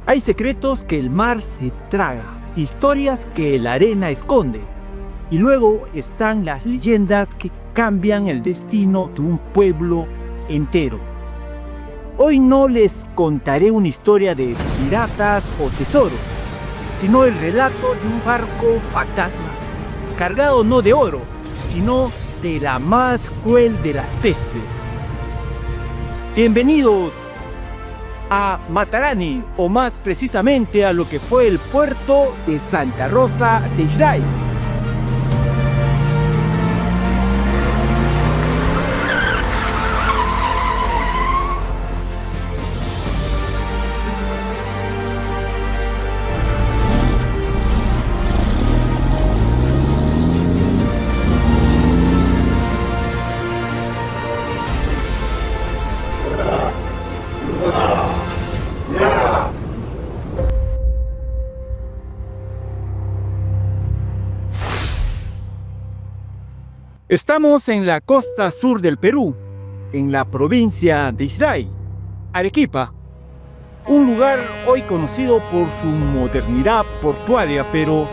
Hay secretos que el mar se traga, historias que la arena esconde. Y luego están las leyendas que cambian el destino de un pueblo entero. Hoy no les contaré una historia de piratas o tesoros, sino el relato de un barco fantasma, cargado no de oro, sino de la más cruel de las pestes. Bienvenidos a Matarani, o más precisamente a lo que fue el puerto de Santa Rosa de Islay. Estamos en la costa sur del Perú, en la provincia de Islay, Arequipa, un lugar hoy conocido por su modernidad portuaria, pero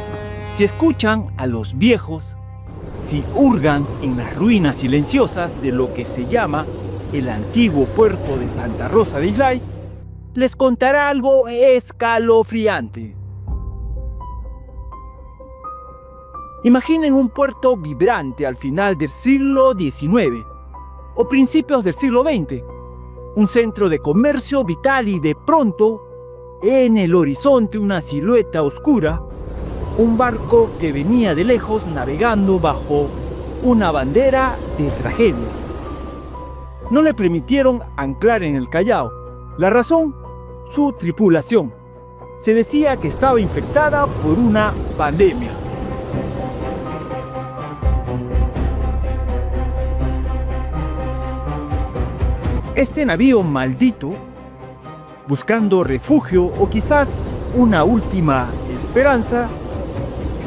si escuchan a los viejos, si hurgan en las ruinas silenciosas de lo que se llama el antiguo puerto de Santa Rosa de Islay, les contará algo escalofriante. Imaginen un puerto vibrante al final del siglo XIX o principios del siglo XX, un centro de comercio vital y de pronto, en el horizonte una silueta oscura, un barco que venía de lejos navegando bajo una bandera de tragedia. No le permitieron anclar en el Callao. La razón, su tripulación. Se decía que estaba infectada por una pandemia. Este navío maldito, buscando refugio o quizás una última esperanza,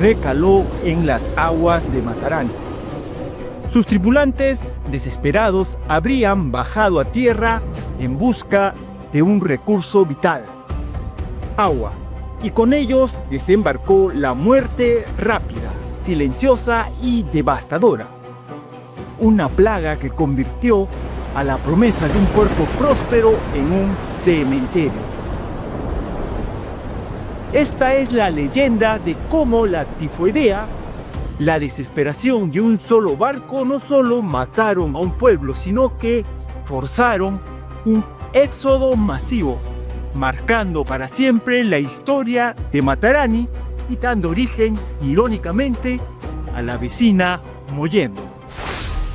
recaló en las aguas de Matarani. Sus tripulantes, desesperados, habrían bajado a tierra en busca de un recurso vital: agua. Y con ellos desembarcó la muerte rápida, silenciosa y devastadora. Una plaga que convirtió a la promesa de un puerto próspero en un cementerio. Esta es la leyenda de cómo la tifoidea, la desesperación de un solo barco, no solo mataron a un pueblo, sino que forzaron un éxodo masivo, marcando para siempre la historia de Matarani y dando origen, irónicamente, a la vecina Mollendo.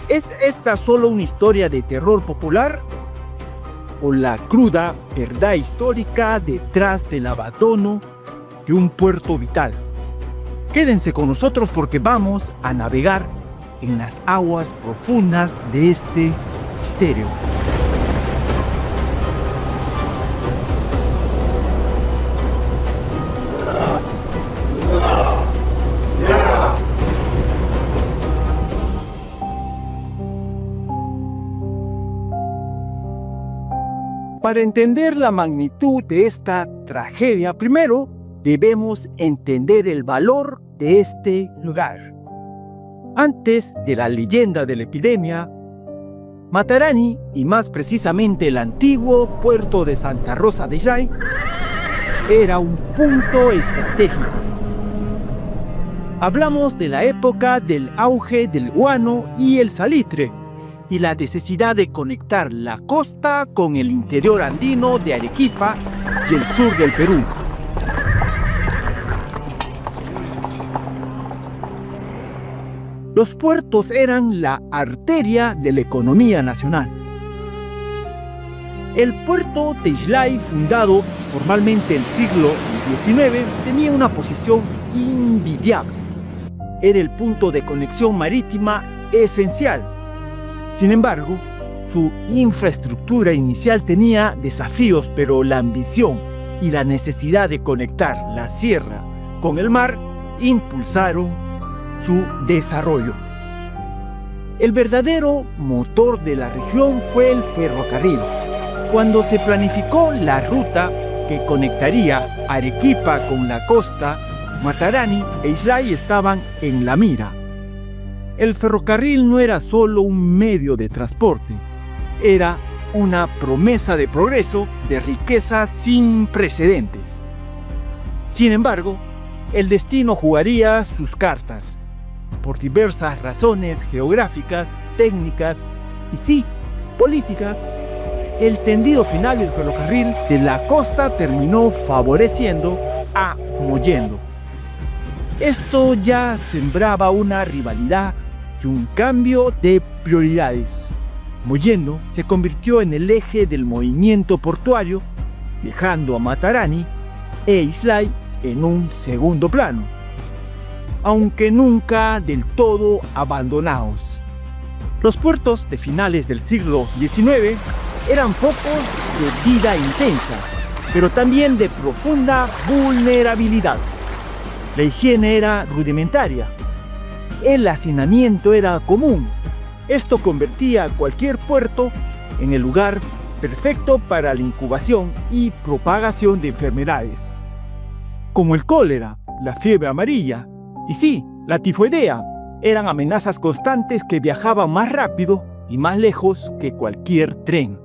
¿Es esta solo una historia de terror popular? ¿O la cruda verdad histórica detrás del abandono de un puerto vital? Quédense con nosotros porque vamos a navegar en las aguas profundas de este misterio. Para entender la magnitud de esta tragedia, primero debemos entender el valor de este lugar. Antes de la leyenda de la epidemia, Matarani, y más precisamente el antiguo puerto de Santa Rosa de Islay, era un punto estratégico. Hablamos de la época del auge del guano y el salitre, y la necesidad de conectar la costa con el interior andino de Arequipa y el sur del Perú. Los puertos eran la arteria de la economía nacional. El puerto de Islay, fundado formalmente en el siglo XIX, tenía una posición invidiable. Era el punto de conexión marítima esencial. Sin embargo, su infraestructura inicial tenía desafíos, pero la ambición y la necesidad de conectar la sierra con el mar impulsaron su desarrollo. El verdadero motor de la región fue el ferrocarril. Cuando se planificó la ruta, que conectaría Arequipa con la costa, Matarani e Islay estaban en la mira. El ferrocarril no era solo un medio de transporte, era una promesa de progreso, de riqueza sin precedentes. Sin embargo, el destino jugaría sus cartas, por diversas razones geográficas, técnicas y sí, políticas. El tendido final del ferrocarril de la costa terminó favoreciendo a Mollendo. Esto ya sembraba una rivalidad y un cambio de prioridades. Mollendo se convirtió en el eje del movimiento portuario, dejando a Matarani e Islay en un segundo plano, aunque nunca del todo abandonados. Los puertos de finales del siglo XIX eran focos de vida intensa, pero también de profunda vulnerabilidad. La higiene era rudimentaria. El hacinamiento era común. Esto convertía a cualquier puerto en el lugar perfecto para la incubación y propagación de enfermedades, como el cólera, la fiebre amarilla y sí, la tifoidea. Eran amenazas constantes que viajaban más rápido y más lejos que cualquier tren.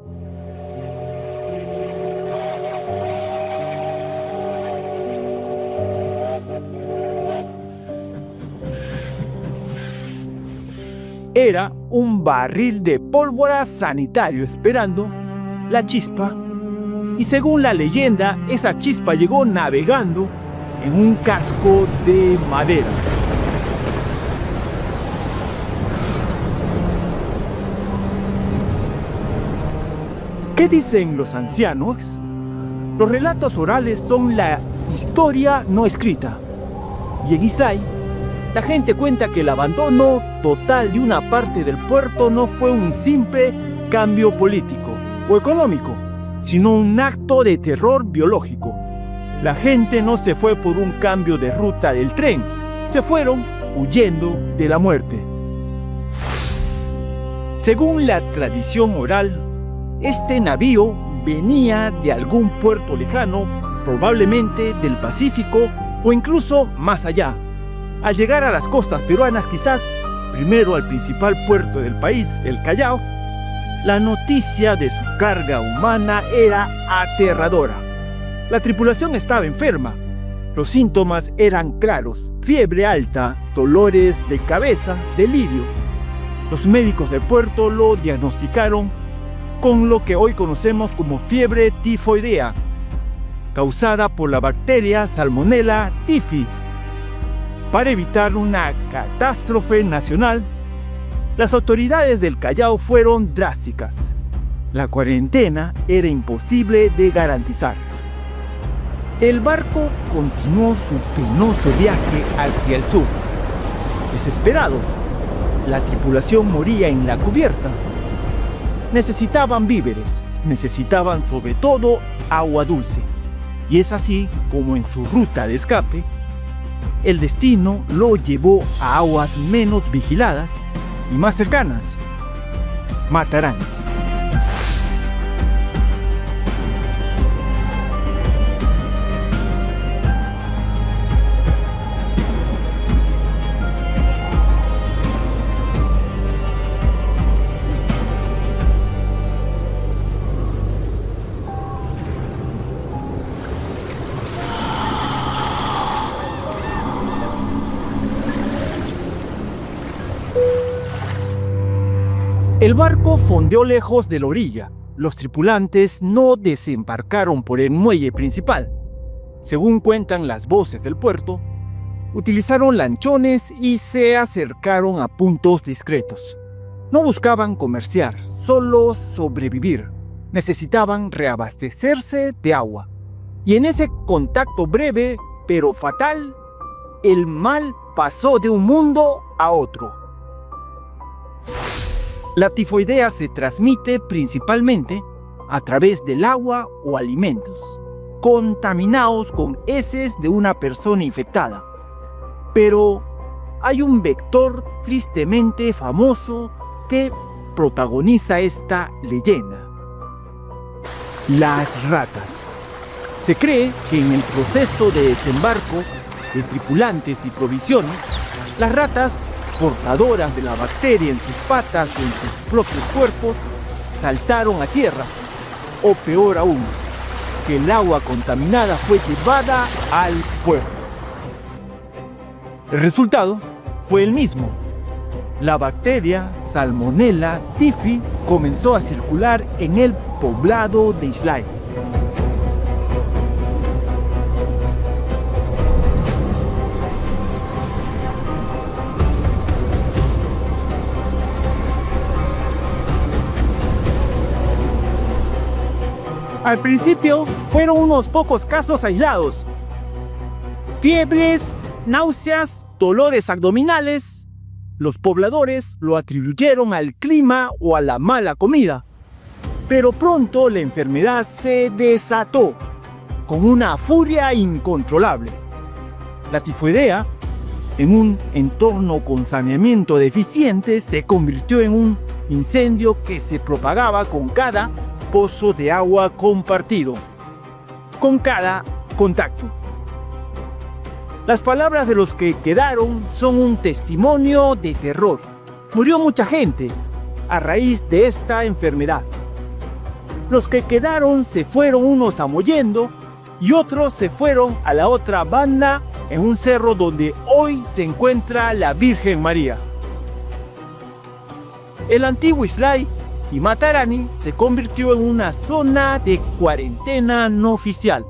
Era un barril de pólvora sanitario esperando la chispa. Y según la leyenda, esa chispa llegó navegando en un casco de madera. ¿Qué dicen los ancianos? Los relatos orales son la historia no escrita. Y en Islay, la gente cuenta que el abandono total de una parte del puerto no fue un simple cambio político o económico, sino un acto de terror biológico. La gente no se fue por un cambio de ruta del tren, se fueron huyendo de la muerte. Según la tradición oral, este navío venía de algún puerto lejano, probablemente del Pacífico o incluso más allá. Al llegar a las costas peruanas, quizás primero al principal puerto del país, el Callao, la noticia de su carga humana era aterradora. La tripulación estaba enferma. Los síntomas eran claros: fiebre alta, dolores de cabeza, delirio. Los médicos del puerto lo diagnosticaron con lo que hoy conocemos como fiebre tifoidea, causada por la bacteria Salmonella typhi. Para evitar una catástrofe nacional, las autoridades del Callao fueron drásticas. La cuarentena era imposible de garantizar. El barco continuó su penoso viaje hacia el sur. Desesperado, la tripulación moría en la cubierta. Necesitaban víveres, necesitaban sobre todo agua dulce. Y es así como en su ruta de escape, el destino lo llevó a aguas menos vigiladas y más cercanas: Matarani. El barco fondeó lejos de la orilla. Los tripulantes no desembarcaron por el muelle principal. Según cuentan las voces del puerto, utilizaron lanchones y se acercaron a puntos discretos. No buscaban comerciar, solo sobrevivir. Necesitaban reabastecerse de agua. Y en ese contacto breve, pero fatal, el mal pasó de un mundo a otro. La tifoidea se transmite principalmente a través del agua o alimentos, contaminados con heces de una persona infectada. Pero hay un vector tristemente famoso que protagoniza esta leyenda: las ratas. Se cree que en el proceso de desembarco de tripulantes y provisiones, las ratas, portadoras de la bacteria en sus patas o en sus propios cuerpos, saltaron a tierra, o peor aún, que el agua contaminada fue llevada al puerto. El resultado fue el mismo. La bacteria Salmonella typhi comenzó a circular en el poblado de Islay. Al principio fueron unos pocos casos aislados. Fiebres, náuseas, dolores abdominales. Los pobladores lo atribuyeron al clima o a la mala comida. Pero pronto la enfermedad se desató con una furia incontrolable. La tifoidea, en un entorno con saneamiento deficiente, se convirtió en un incendio que se propagaba con cada pozo de agua compartido, con cada contacto. Las palabras de los que quedaron son un testimonio de terror. Murió mucha gente a raíz de esta enfermedad. Los que quedaron se fueron unos a Mollendo y otros se fueron a la otra banda en un cerro donde hoy se encuentra la Virgen María. El antiguo Islay y Matarani se convirtió en una zona de cuarentena no oficial,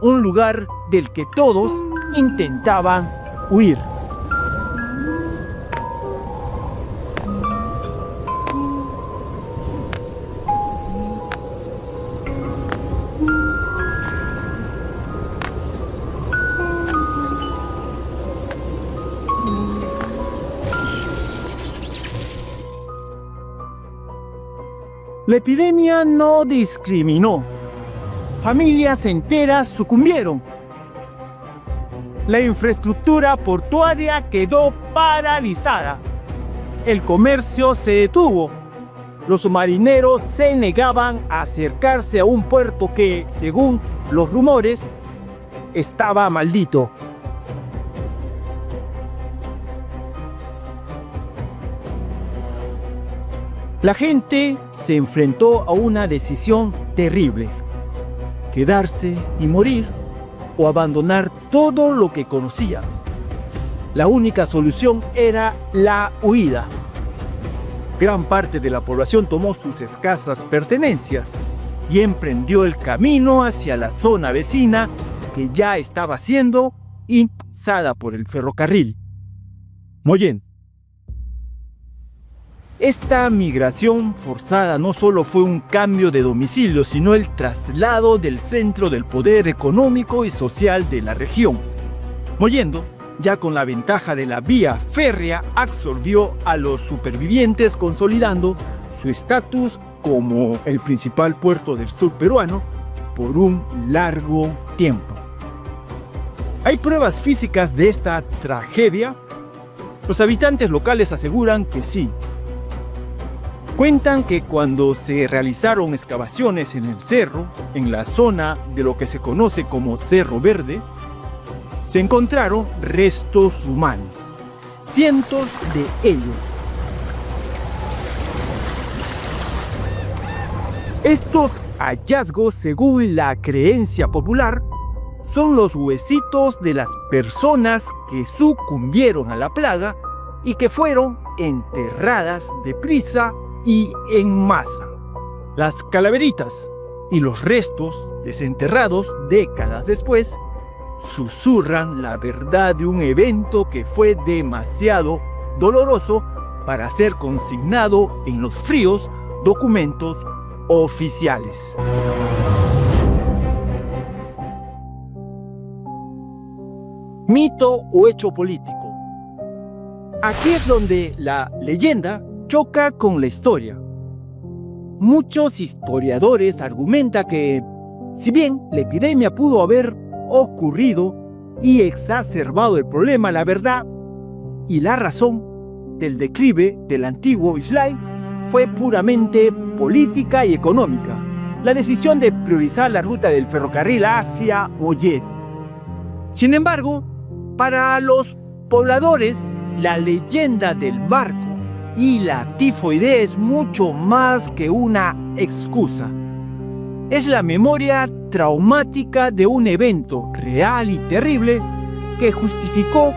un lugar del que todos intentaban huir. La epidemia no discriminó. Familias enteras sucumbieron. La infraestructura portuaria quedó paralizada. El comercio se detuvo. Los marineros se negaban a acercarse a un puerto que, según los rumores, estaba maldito. La gente se enfrentó a una decisión terrible: quedarse y morir o abandonar todo lo que conocía. La única solución era la huida. Gran parte de la población tomó sus escasas pertenencias y emprendió el camino hacia la zona vecina que ya estaba siendo impulsada por el ferrocarril. Mollendo. Esta migración forzada no solo fue un cambio de domicilio, sino el traslado del centro del poder económico y social de la región. Mollendo, ya con la ventaja de la vía férrea, absorbió a los supervivientes, consolidando su estatus como el principal puerto del sur peruano por un largo tiempo. ¿Hay pruebas físicas de esta tragedia? Los habitantes locales aseguran que sí. Cuentan que cuando se realizaron excavaciones en el cerro, en la zona de lo que se conoce como Cerro Verde, se encontraron restos humanos, cientos de ellos. Estos hallazgos, según la creencia popular, son los huesitos de las personas que sucumbieron a la plaga y que fueron enterradas deprisa y en masa. Las calaveritas y los restos desenterrados décadas después susurran la verdad de un evento que fue demasiado doloroso para ser consignado en los fríos documentos oficiales. Mito o hecho político. Aquí es donde la leyenda choca con la historia. Muchos historiadores argumentan que, si bien la epidemia pudo haber ocurrido y exacerbado el problema, la verdad y la razón del declive del antiguo Islay fue puramente política y económica. la decisión de priorizar la ruta del ferrocarril hacia Mollet. Sin embargo, para los pobladores, la leyenda del barco y la tifoidea es mucho más que una excusa. Es la memoria traumática de un evento real y terrible que justificó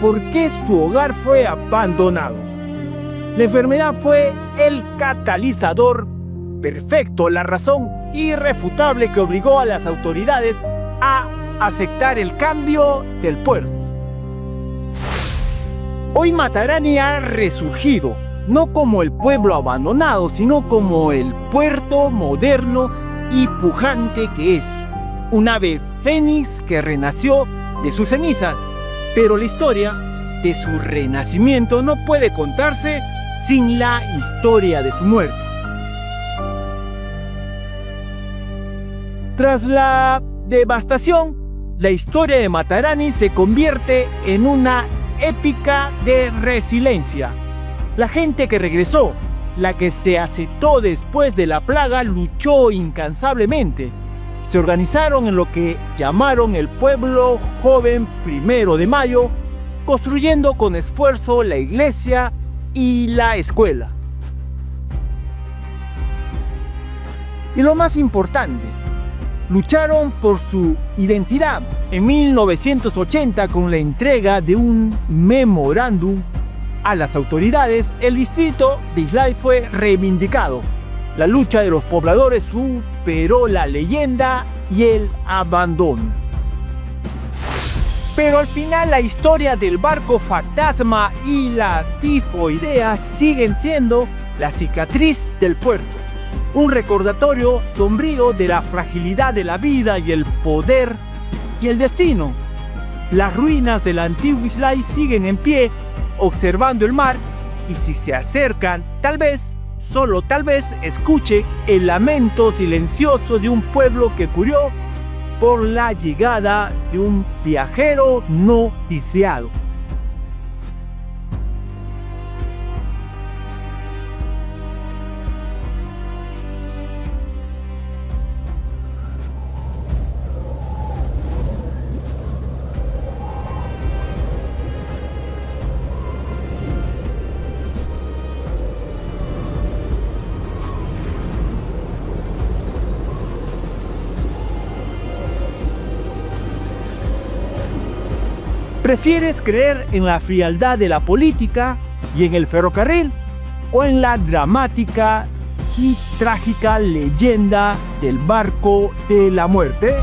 por qué su hogar fue abandonado. La enfermedad fue el catalizador perfecto, la razón irrefutable que obligó a las autoridades a aceptar el cambio del puerto. Hoy Matarani ha resurgido, no como el pueblo abandonado, sino como el puerto moderno y pujante que es. Un ave fénix que renació de sus cenizas, pero la historia de su renacimiento no puede contarse sin la historia de su muerte. Tras la devastación, la historia de Matarani se convierte en una épica de resiliencia. La gente que regresó, la que se asentó después de la plaga, luchó incansablemente. Se organizaron en lo que llamaron el Pueblo Joven 1 de Mayo, construyendo con esfuerzo la iglesia y la escuela. Y lo más importante, lucharon por su identidad. En 1980, con la entrega de un memorándum a las autoridades, el distrito de Islay fue reivindicado. La lucha de los pobladores superó la leyenda y el abandono. Pero al final la historia del barco fantasma y la tifoidea siguen siendo la cicatriz del puerto. Un recordatorio sombrío de la fragilidad de la vida y el poder y el destino. Las ruinas del antiguo Islay siguen en pie, observando el mar, y si se acercan, tal vez, solo tal vez, escuche el lamento silencioso de un pueblo que murió por la llegada de un viajero no deseado. ¿Prefieres creer en la frialdad de la política y en el ferrocarril o en la dramática y trágica leyenda del barco de la muerte?